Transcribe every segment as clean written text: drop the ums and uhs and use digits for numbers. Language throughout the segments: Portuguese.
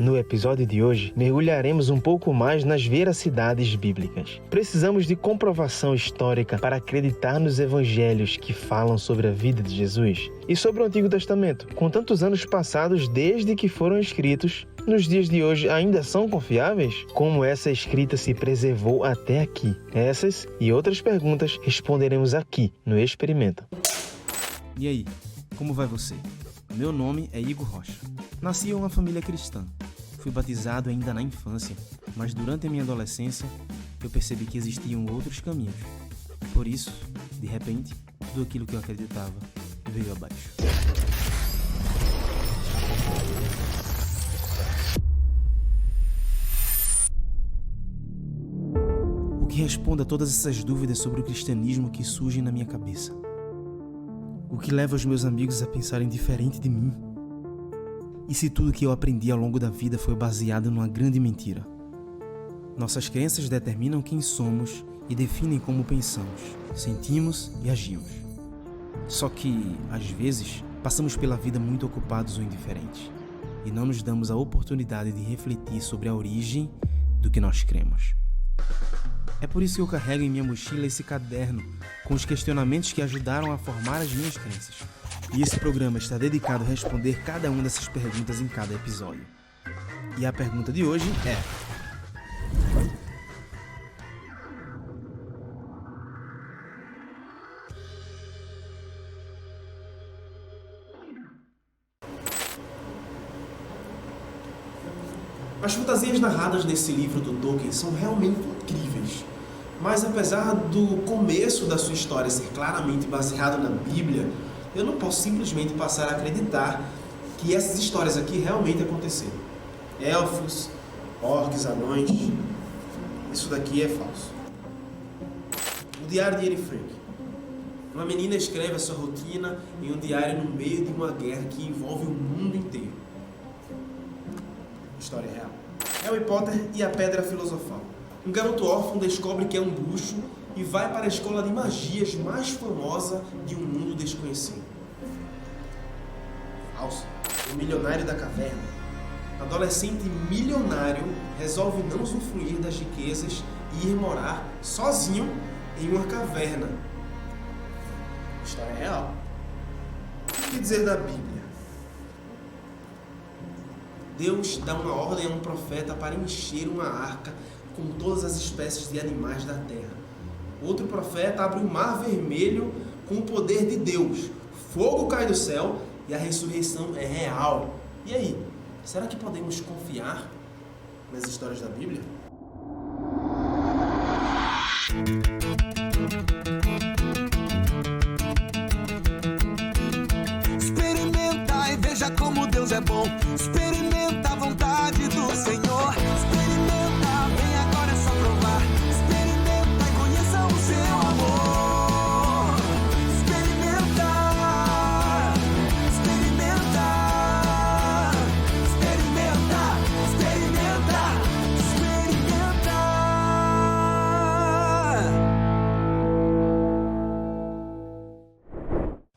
No episódio de hoje, mergulharemos um pouco mais nas veracidades bíblicas. Precisamos de comprovação histórica para acreditar nos evangelhos que falam sobre a vida de Jesus. E sobre o Antigo Testamento, com tantos anos passados desde que foram escritos, nos dias de hoje ainda são confiáveis? Como essa escrita se preservou até aqui? Essas e outras perguntas responderemos aqui no Experimenta. E aí, como vai você? Meu nome é Igor Rocha. Nasci em uma família cristã. Fui batizado ainda na infância, mas durante a minha adolescência eu percebi que existiam outros caminhos. Por isso, de repente, tudo aquilo que eu acreditava veio abaixo. O que responde a todas essas dúvidas sobre o cristianismo que surgem na minha cabeça? O que leva os meus amigos a pensarem diferente de mim? E se tudo que eu aprendi ao longo da vida foi baseado numa grande mentira? Nossas crenças determinam quem somos e definem como pensamos, sentimos e agimos. Só que, às vezes, passamos pela vida muito ocupados ou indiferentes e não nos damos a oportunidade de refletir sobre a origem do que nós cremos. É por isso que eu carrego em minha mochila esse caderno com os questionamentos que ajudaram a formar as minhas crenças. E esse programa está dedicado a responder cada uma dessas perguntas em cada episódio. E a pergunta de hoje é: as fantasias narradas nesse livro do Tolkien são realmente incríveis. Mas apesar do começo da sua história ser claramente baseado na Bíblia, eu não posso simplesmente passar a acreditar que essas histórias aqui realmente aconteceram. Elfos, orcs, anões, isso daqui é falso. O Diário de Anne Frank. Uma menina escreve a sua rotina em um diário no meio de uma guerra que envolve o mundo inteiro. História real. Harry Potter e a Pedra Filosofal. Um garoto órfão descobre que é um bruxo e vai para a escola de magias mais famosa de um mundo desconhecido. Falso. O Milionário da Caverna. Adolescente milionário resolve não usufruir das riquezas e ir morar sozinho em uma caverna. História real. O que dizer da Bíblia? Deus dá uma ordem a um profeta para encher uma arca com todas as espécies de animais da terra. Outro profeta abre o mar vermelho com o poder de Deus. Fogo cai do céu e a ressurreição é real. E aí, será que podemos confiar nas histórias da Bíblia? Experimenta e veja como Deus é bom. Experimenta a vontade do Senhor. Experimenta, vem agora é só provar. Experimenta e conheça o seu amor. Experimenta, experimenta, experimenta, experimenta, experimenta.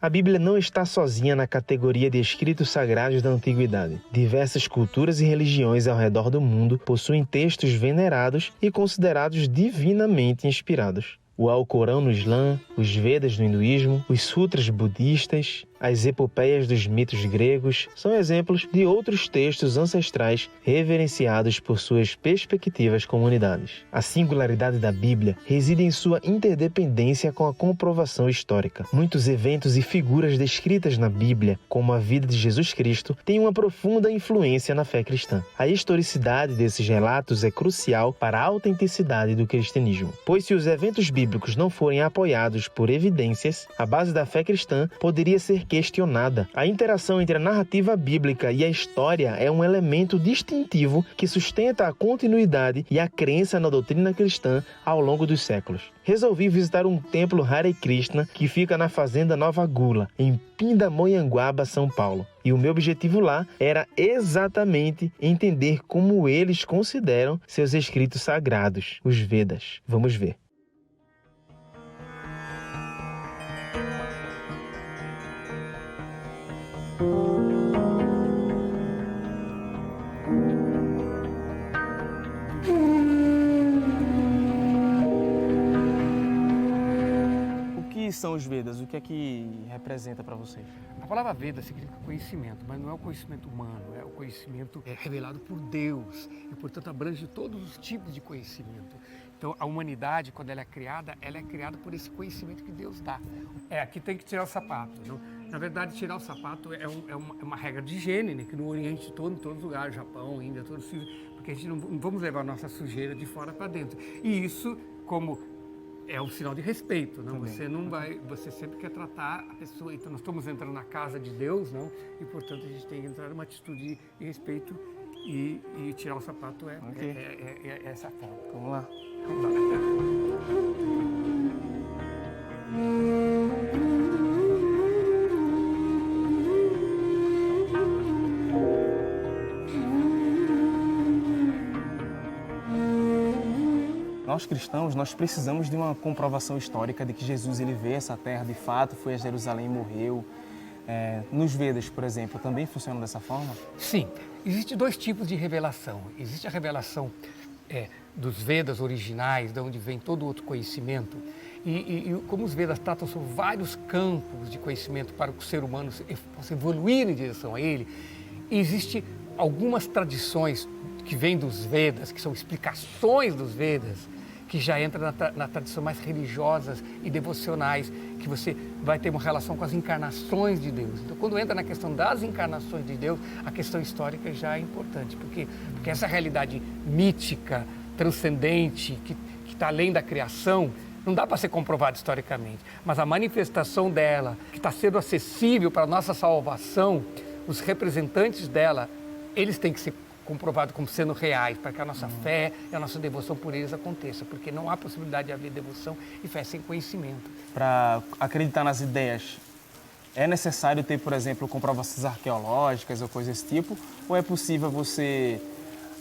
A Bíblia não está sozinha na categoria de escritos sagrados da antiguidade. Diversas culturas e religiões ao redor do mundo possuem textos venerados e considerados divinamente inspirados. O Alcorão no Islã, os Vedas no hinduísmo, os sutras budistas, as epopeias dos mitos gregos são exemplos de outros textos ancestrais reverenciados por suas perspectivas comunidades. A singularidade da Bíblia reside em sua interdependência com a comprovação histórica. Muitos eventos e figuras descritas na Bíblia, como a vida de Jesus Cristo, têm uma profunda influência na fé cristã. A historicidade desses relatos é crucial para a autenticidade do cristianismo, pois se os eventos bíblicos não forem apoiados por evidências, a base da fé cristã poderia ser questionada. A interação entre a narrativa bíblica e a história é um elemento distintivo que sustenta a continuidade e a crença na doutrina cristã ao longo dos séculos. Resolvi visitar um templo Hare Krishna que fica na Fazenda Nova Gula, em Pindamonhangaba, São Paulo. E o meu objetivo lá era exatamente entender como eles consideram seus escritos sagrados, os Vedas. Vamos ver. são os Vedas? O que é que representa para vocês? A palavra Veda significa conhecimento, mas não é o conhecimento humano, é o conhecimento revelado por Deus e, portanto, abrange todos os tipos de conhecimento. Então, a humanidade, quando ela é criada por esse conhecimento que Deus dá. Aqui tem que tirar o sapato. Não? Na verdade, tirar o sapato é uma regra de higiene, né? Que no Oriente todo, em todos os lugares, Japão, Índia, todos, porque a gente não vamos levar a nossa sujeira de fora para dentro. E isso, como é um sinal de respeito, não? Você não vai, você sempre quer tratar a pessoa. Então, nós estamos entrando na casa de Deus, não? E, portanto, a gente tem que entrar numa atitude de respeito e tirar o sapato é essa forma. Vamos lá. Nós cristãos, nós precisamos de uma comprovação histórica de que Jesus ele veio a essa terra, de fato, foi a Jerusalém e morreu. Nos Vedas, por exemplo, também funciona dessa forma? Sim, existem dois tipos de revelação. Existe a revelação dos Vedas originais, de onde vem todo outro conhecimento, e como os Vedas tratam sobre vários campos de conhecimento para que o ser humano possa evoluir em direção a ele, existem algumas tradições que vêm dos Vedas, que são explicações dos Vedas, que já entra na tradição mais religiosas e devocionais, que você vai ter uma relação com as encarnações de Deus. Então, quando entra na questão das encarnações de Deus, a questão histórica já é importante, porque essa realidade mítica, transcendente, que está além da criação, não dá para ser comprovada historicamente, mas a manifestação dela, que está sendo acessível para a nossa salvação, os representantes dela, eles têm que ser comprovados como sendo reais, para que a nossa fé e a nossa devoção por eles aconteça, porque não há possibilidade de haver devoção e fé sem conhecimento. Para acreditar nas ideias, é necessário ter, por exemplo, comprovações arqueológicas ou coisas desse tipo, ou é possível você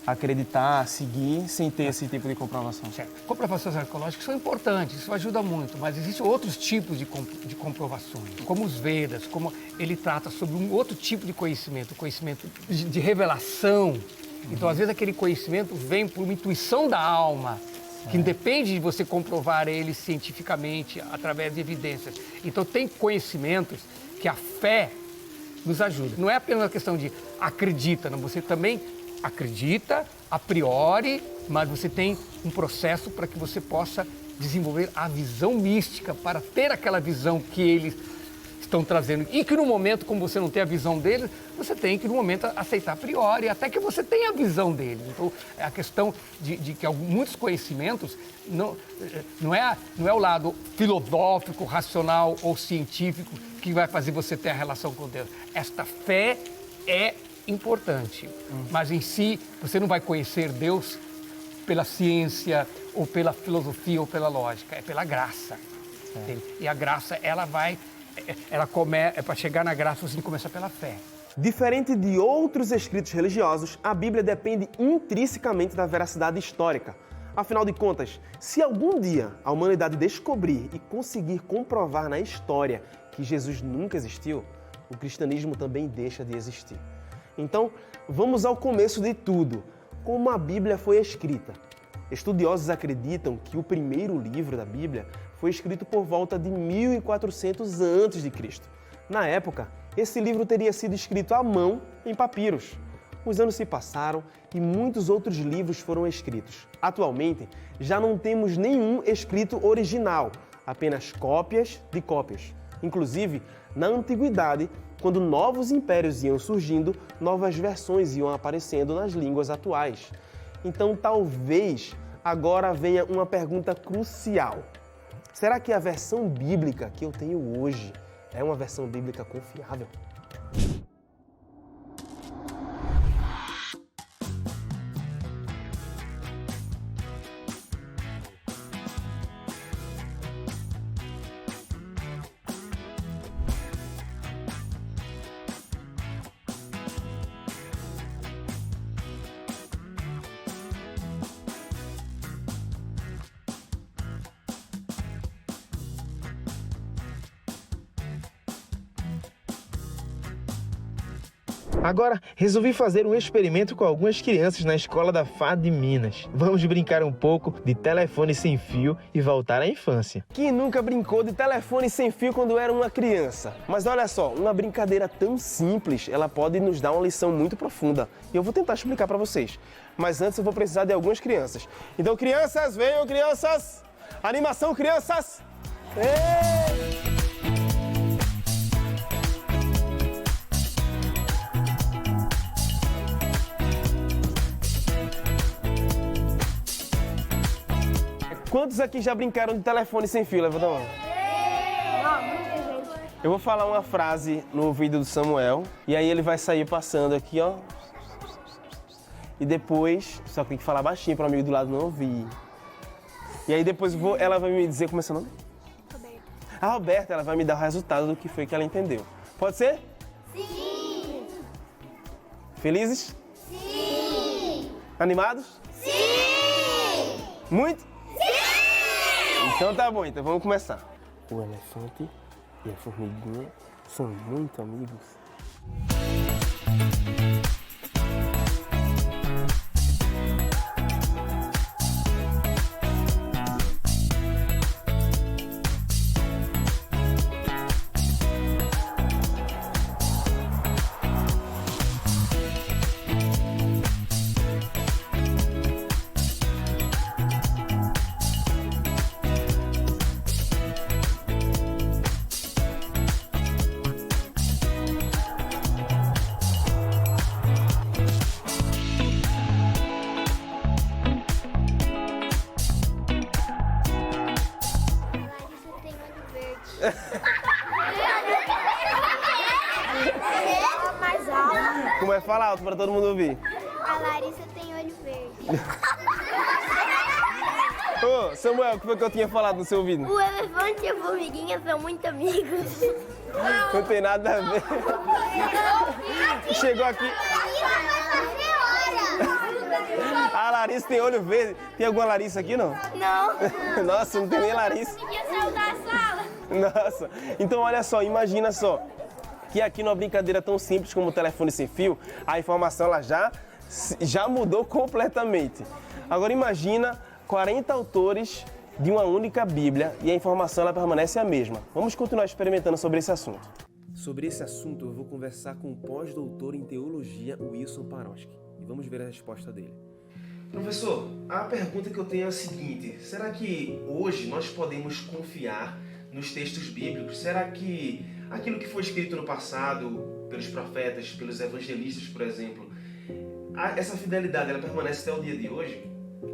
acreditar, seguir, sem ter esse tipo de comprovação? Certo. Comprovações arqueológicas são importantes, isso ajuda muito, mas existem outros tipos de comprovações, como os Vedas, como ele trata sobre um outro tipo de conhecimento, o conhecimento de revelação. Então, às vezes, aquele conhecimento vem por uma intuição da alma, que independe de você comprovar ele cientificamente, através de evidências. Então, tem conhecimentos que a fé nos ajuda. Não é apenas uma questão de acredita, não, você também acredita a priori, mas você tem um processo para que você possa desenvolver a visão mística, para ter aquela visão que eles estão trazendo. E que no momento, como você não tem a visão deles, você tem que no momento aceitar a priori, até que você tenha a visão deles. Então, é a questão de que muitos conhecimentos não é o lado filosófico, racional ou científico que vai fazer você ter a relação com Deus. Esta fé é importante, mas em si você não vai conhecer Deus pela ciência ou pela filosofia ou pela lógica, é pela graça. E a graça, para chegar na graça você tem que começar pela fé. Diferente de outros escritos religiosos, a Bíblia depende intrinsecamente da veracidade histórica. Afinal de contas, se algum dia a humanidade descobrir e conseguir comprovar na história que Jesus nunca existiu, o cristianismo também deixa de existir. Então, vamos ao começo de tudo, como a Bíblia foi escrita. Estudiosos acreditam que o primeiro livro da Bíblia foi escrito por volta de 1400 a.C. Na época, esse livro teria sido escrito à mão em papiros. Os anos se passaram e muitos outros livros foram escritos. Atualmente, já não temos nenhum escrito original, apenas cópias de cópias. Inclusive, na antiguidade, quando novos impérios iam surgindo, novas versões iam aparecendo nas línguas atuais. Então, talvez agora venha uma pergunta crucial. Será que a versão bíblica que eu tenho hoje é uma versão bíblica confiável? Agora, resolvi fazer um experimento com algumas crianças na escola da FAD de Minas. Vamos brincar um pouco de telefone sem fio e voltar à infância. Quem nunca brincou de telefone sem fio quando era uma criança? Mas olha só, uma brincadeira tão simples, ela pode nos dar uma lição muito profunda. E eu vou tentar explicar para vocês. Mas antes eu vou precisar de algumas crianças. Então, crianças, venham, crianças! Animação, crianças! Ei! Quantos aqui já brincaram de telefone sem fio? Levanta a mão. Eu vou falar uma frase no ouvido do Samuel e aí ele vai sair passando aqui, ó. E depois, só que tem que falar baixinho para o amigo do lado não ouvir. E aí depois ela vai me dizer como é seu nome? Roberta. A Roberta, ela vai me dar o resultado do que foi que ela entendeu. Pode ser? Sim! Felizes? Sim! Animados? Sim! Muito? Então tá bom, então vamos começar. O elefante e a formiguinha são muito amigos. Mais alto. Como é? Fala alto para todo mundo ouvir. A Larissa tem olho verde. Ô, Samuel, o que foi que eu tinha falado no seu ouvido? O elefante e a formiguinha são muito amigos. Não tem nada a ver. Chegou aqui. A Larissa tem olho verde. Tem alguma Larissa aqui, não? Não. Nossa, não tem nem Larissa. Podia sair da sala. Nossa. Então, olha só, imagina só. Que aqui numa brincadeira tão simples como o telefone sem fio, a informação ela já mudou completamente. Agora imagina 40 autores de uma única Bíblia e a informação ela permanece a mesma. Vamos continuar experimentando sobre esse assunto. Sobre esse assunto eu vou conversar com o pós-doutor em teologia, Wilson Paroski. E vamos ver a resposta dele. Professor, a pergunta que eu tenho é a seguinte: será que hoje nós podemos confiar nos textos bíblicos? Será que aquilo que foi escrito no passado pelos profetas, pelos evangelistas, por exemplo, essa fidelidade ela permanece até o dia de hoje?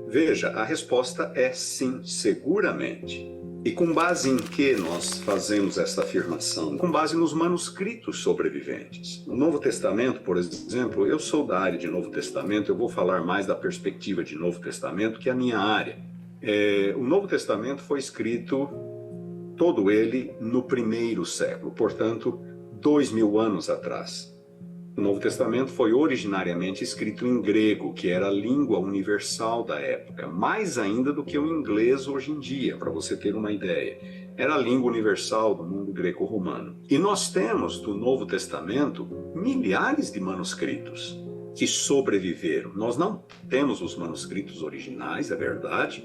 Veja, a resposta é sim, seguramente. E com base em que nós fazemos essa afirmação? Com base nos manuscritos sobreviventes. No Novo Testamento, por exemplo, eu sou da área de Novo Testamento, eu vou falar mais da perspectiva de Novo Testamento, que é a minha área. O Novo Testamento foi escrito, todo ele, no 1º século, portanto, 2000 anos atrás. O Novo Testamento foi originariamente escrito em grego, que era a língua universal da época, mais ainda do que o inglês hoje em dia, para você ter uma ideia. Era a língua universal do mundo greco-romano. E nós temos, do Novo Testamento, milhares de manuscritos que sobreviveram. Nós não temos os manuscritos originais, é verdade.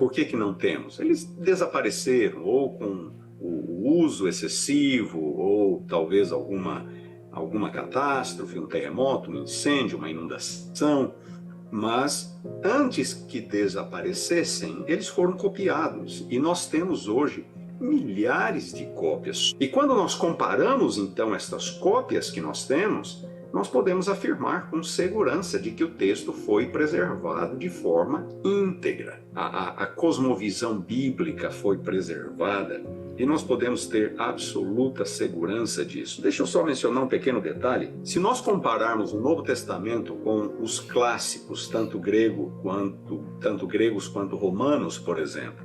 Por que não temos? Eles desapareceram, ou com o uso excessivo, ou talvez alguma catástrofe, um terremoto, um incêndio, uma inundação, mas antes que desaparecessem, eles foram copiados e nós temos hoje milhares de cópias. E quando nós comparamos então estas cópias que nós temos, nós podemos afirmar com segurança de que o texto foi preservado de forma íntegra. A cosmovisão bíblica foi preservada e nós podemos ter absoluta segurança disso. Deixa eu só mencionar um pequeno detalhe. Se nós compararmos o Novo Testamento com os clássicos, tanto gregos quanto romanos, por exemplo,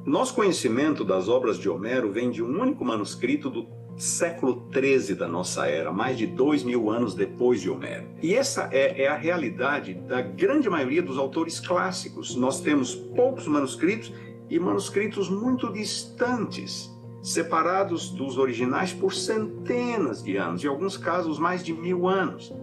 nosso conhecimento das obras de Homero vem de um único manuscrito do século XIII da nossa era, mais de 2000 anos depois de Homero. E essa é a realidade da grande maioria dos autores clássicos. Nós temos poucos manuscritos e manuscritos muito distantes. separados dos originais por centenas de anos, em alguns casos mais de 1000 anos.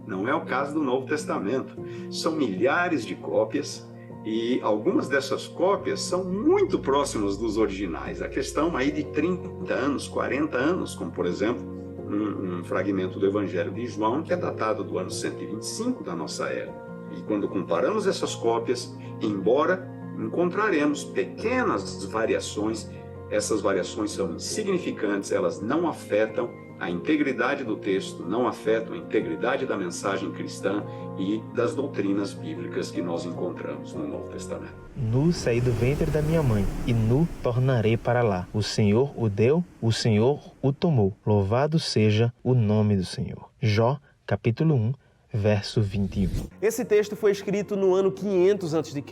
Não é o caso do Novo Testamento. São milhares de cópias e algumas dessas cópias são muito próximas dos originais. A questão aí de 30 anos, 40 anos, como por exemplo um fragmento do Evangelho de João que é datado do ano 125 da nossa era. E quando comparamos essas cópias, embora encontraremos pequenas variações, essas variações são insignificantes, elas não afetam a integridade do texto, não afetam a integridade da mensagem cristã e das doutrinas bíblicas que nós encontramos no Novo Testamento. Nu saí do ventre da minha mãe, e nu tornarei para lá. O Senhor o deu, o Senhor o tomou. Louvado seja o nome do Senhor. Jó, capítulo 1, verso 21. Esse texto foi escrito no ano 500 a.C.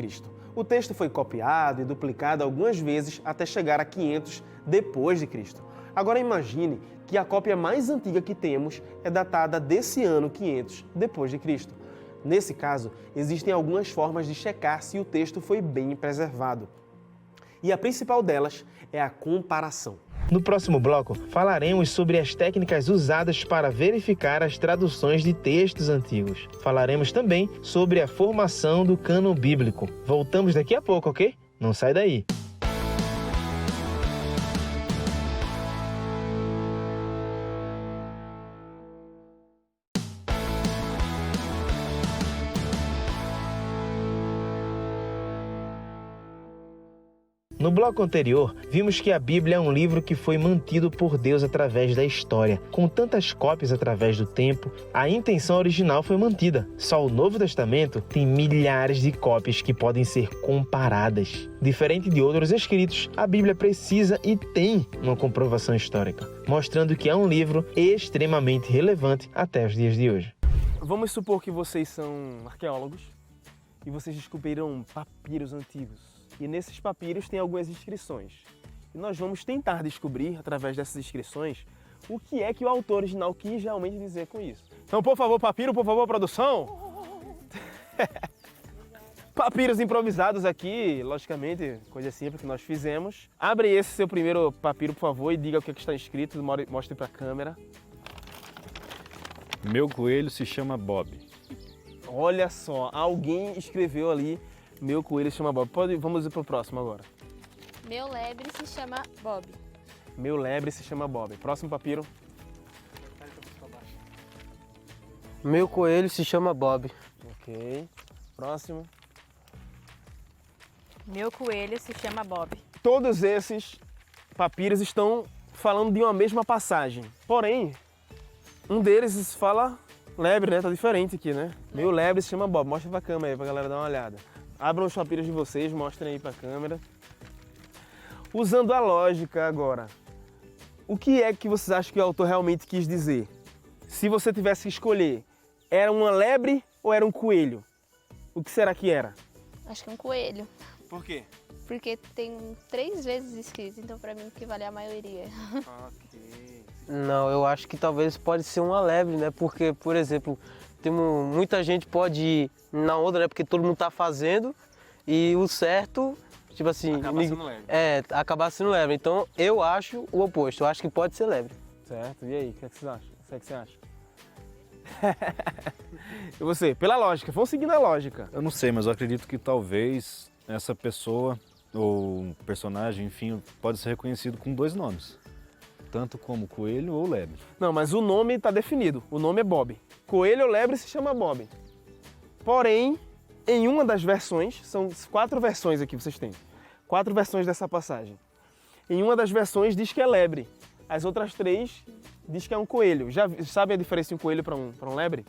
O texto foi copiado e duplicado algumas vezes até chegar a 500 depois de Cristo. Agora imagine que a cópia mais antiga que temos é datada desse ano 500 depois de Cristo. Nesse caso, existem algumas formas de checar se o texto foi bem preservado. E a principal delas é a comparação. No próximo bloco, falaremos sobre as técnicas usadas para verificar as traduções de textos antigos. Falaremos também sobre a formação do cânon bíblico. Voltamos daqui a pouco, ok? Não sai daí! No bloco anterior, vimos que a Bíblia é um livro que foi mantido por Deus através da história. Com tantas cópias através do tempo, a intenção original foi mantida. Só o Novo Testamento tem milhares de cópias que podem ser comparadas. Diferente de outros escritos, a Bíblia precisa e tem uma comprovação histórica, mostrando que é um livro extremamente relevante até os dias de hoje. Vamos supor que vocês são arqueólogos e vocês descobriram papiros antigos. E nesses papiros tem algumas inscrições. E nós vamos tentar descobrir, através dessas inscrições, o que é que o autor original quis realmente dizer com isso. Então, por favor, papiro, por favor, produção! Papiros improvisados aqui, logicamente, coisa simples que nós fizemos. Abre esse seu primeiro papiro, por favor, e diga o que está escrito, mostre para a câmera. Meu coelho se chama Bob. Olha só, alguém escreveu ali, meu coelho se chama Bob. Vamos ir para o próximo agora. Meu lebre se chama Bob. Meu lebre se chama Bob. Próximo papiro. Meu coelho se chama Bob. Ok. Próximo. Meu coelho se chama Bob. Todos esses papiros estão falando de uma mesma passagem. Porém, um deles fala lebre, né? Tá diferente aqui, né? Meu lebre se chama Bob. Mostra pra câmera aí, pra galera dar uma olhada. Abram os papiros de vocês, mostrem aí pra câmera. Usando a lógica agora, o que é que vocês acham que o autor realmente quis dizer? Se você tivesse que escolher, era uma lebre ou era um coelho? O que será que era? Acho que é um coelho. Por quê? Porque tem 3 vezes escrito, então pra mim o que vale é a maioria. Ok. Não, eu acho que talvez pode ser uma lebre, né? Porque, por exemplo, muita gente pode ir na onda, né? Porque todo mundo tá fazendo e o certo, tipo assim... Acaba sendo lebre. Acabar sendo lebre. Então, eu acho o oposto. Eu acho que pode ser lebre. Certo. E aí, o que é que vocês acham? O que você acha? E você? Pela lógica. Vamos seguir na lógica. Eu não sei, mas eu acredito que talvez essa pessoa ou personagem, enfim, pode ser reconhecido com 2 nomes. Tanto como coelho ou lebre. Não, mas o nome está definido. O nome é Bob. Coelho ou lebre se chama Bob. Porém, em uma das versões, são 4 versões aqui vocês têm. 4 versões dessa passagem. Em uma das versões diz que é lebre. As outras 3 diz que é um coelho. Já sabe a diferença de um coelho para um lebre?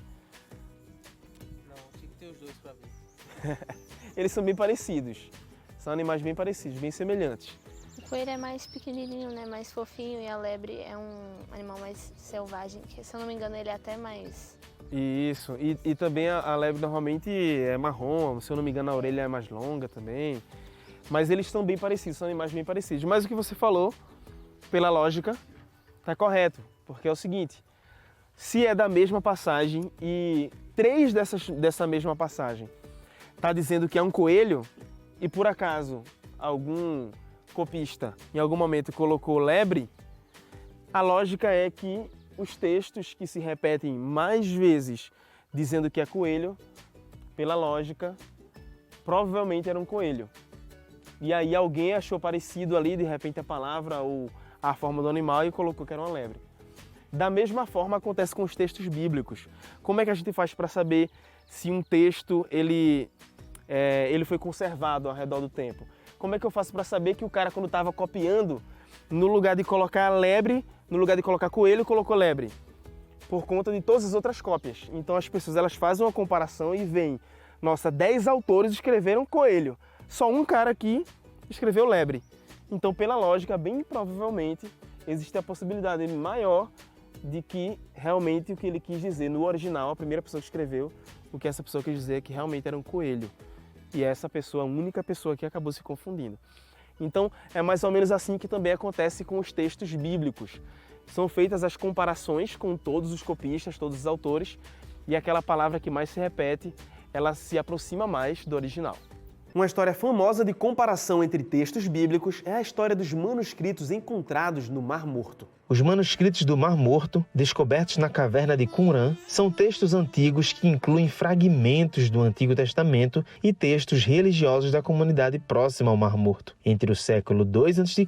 Não, tinha que ter os 2 para ver. Eles são bem parecidos. São animais bem parecidos, bem semelhantes. O coelho é mais pequenininho, né? Mais fofinho, e a lebre é um animal mais selvagem, que se eu não me engano ele é até mais... Isso, e também a lebre normalmente é marrom, se eu não me engano a orelha é mais longa também. Mas eles são bem parecidos, são animais bem parecidos. Mas o que você falou, pela lógica, está correto. Porque é o seguinte, se é da mesma passagem e 3 dessa mesma passagem está dizendo que é um coelho, e por acaso algum copista em algum momento colocou lebre, a lógica é que os textos que se repetem mais vezes dizendo que é coelho, pela lógica, provavelmente era um coelho. E aí alguém achou parecido ali, de repente, a palavra ou a forma do animal e colocou que era uma lebre. Da mesma forma acontece com os textos bíblicos. Como é que a gente faz para saber se um texto ele foi conservado ao redor do tempo? Como é que eu faço para saber que o cara, quando estava copiando, no lugar de colocar lebre, no lugar de colocar coelho, colocou lebre? Por conta de todas as outras cópias. Então as pessoas elas fazem uma comparação e veem, nossa, 10 autores escreveram coelho, só um cara aqui escreveu lebre. Então, pela lógica, bem provavelmente, existe a possibilidade maior de que realmente o que ele quis dizer no original, a primeira pessoa que escreveu, o que essa pessoa quis dizer é que realmente era um coelho. E essa pessoa, a única pessoa que acabou se confundindo. Então, é mais ou menos assim que também acontece com os textos bíblicos. São feitas as comparações com todos os copistas, todos os autores, e aquela palavra que mais se repete, ela se aproxima mais do original. Uma história famosa de comparação entre textos bíblicos é a história dos manuscritos encontrados no Mar Morto. Os manuscritos do Mar Morto, descobertos na caverna de Qumran, são textos antigos que incluem fragmentos do Antigo Testamento e textos religiosos da comunidade próxima ao Mar Morto, entre o século II a.C.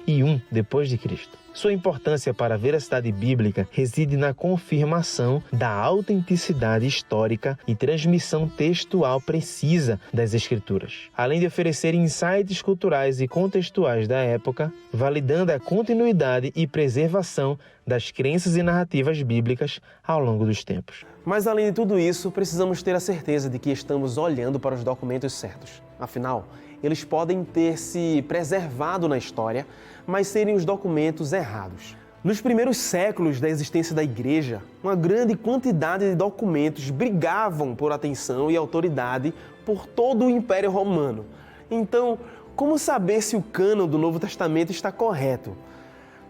e I d.C. Sua importância para a veracidade bíblica reside na confirmação da autenticidade histórica e transmissão textual precisa das Escrituras, além de oferecer insights culturais e contextuais da época, validando a continuidade e preservação das crenças e narrativas bíblicas ao longo dos tempos. Mas além de tudo isso, precisamos ter a certeza de que estamos olhando para os documentos certos. Afinal, eles podem ter se preservado na história, mas serem os documentos errados. Nos primeiros séculos da existência da Igreja, uma grande quantidade de documentos brigavam por atenção e autoridade por todo o Império Romano. Então, como saber se o cânon do Novo Testamento está correto?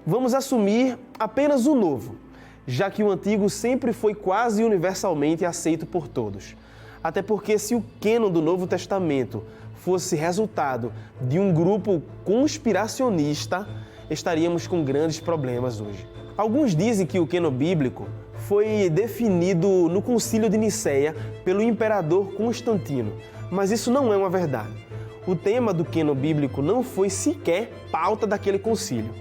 Vamos assumir apenas o Novo, já que o Antigo sempre foi quase universalmente aceito por todos. Até porque se o cânon do Novo Testamento fosse resultado de um grupo conspiracionista, estaríamos com grandes problemas hoje. Alguns dizem que o cânon bíblico foi definido no Concílio de Nicéia pelo imperador Constantino, mas isso não é uma verdade. O tema do cânon bíblico não foi sequer pauta daquele concílio.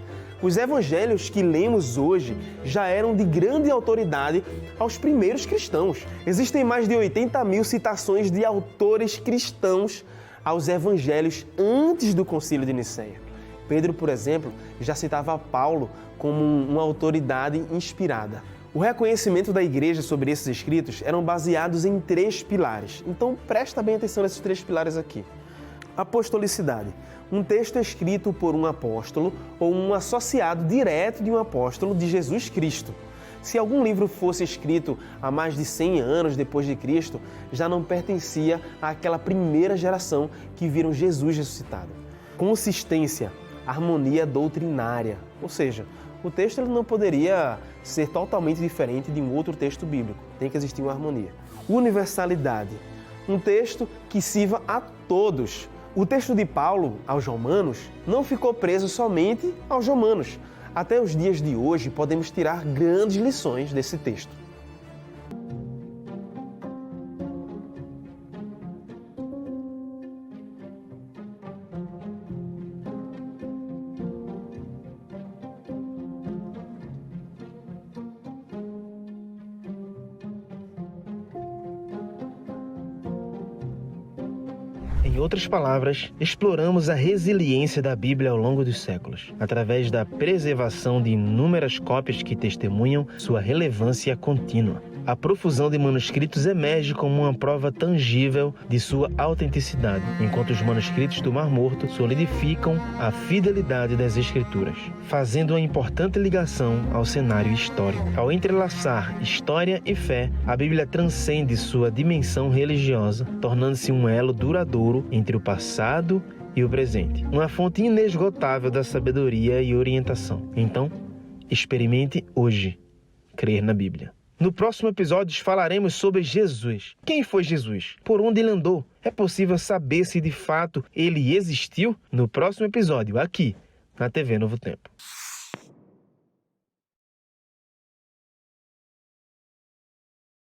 Os evangelhos que lemos hoje já eram de grande autoridade aos primeiros cristãos. Existem mais de 80 mil citações de autores cristãos aos evangelhos antes do Concílio de Nicéia. Pedro, por exemplo, já citava Paulo como uma autoridade inspirada. O reconhecimento da igreja sobre esses escritos eram baseados em 3 pilares. Então, presta bem atenção nesses 3 pilares aqui. Apostolicidade. Um texto escrito por um apóstolo ou um associado direto de um apóstolo de Jesus Cristo. Se algum livro fosse escrito há mais de 100 anos depois de Cristo, já não pertencia àquela primeira geração que viram Jesus ressuscitado. Consistência, harmonia doutrinária, ou seja, o texto ele não poderia ser totalmente diferente de um outro texto bíblico, tem que existir uma harmonia. Universalidade, um texto que sirva a todos. O texto de Paulo aos Romanos não ficou preso somente aos romanos. Até os dias de hoje podemos tirar grandes lições desse texto. Em outras palavras, exploramos a resiliência da Bíblia ao longo dos séculos, através da preservação de inúmeras cópias que testemunham sua relevância contínua. A profusão de manuscritos emerge como uma prova tangível de sua autenticidade, enquanto os manuscritos do Mar Morto solidificam a fidelidade das Escrituras, fazendo uma importante ligação ao cenário histórico. Ao entrelaçar história e fé, a Bíblia transcende sua dimensão religiosa, tornando-se um elo duradouro entre o passado e o presente, uma fonte inesgotável da sabedoria e orientação. Então, experimente hoje crer na Bíblia. No próximo episódio falaremos sobre Jesus. Quem foi Jesus? Por onde ele andou? É possível saber se de fato ele existiu? No próximo episódio, aqui na TV Novo Tempo.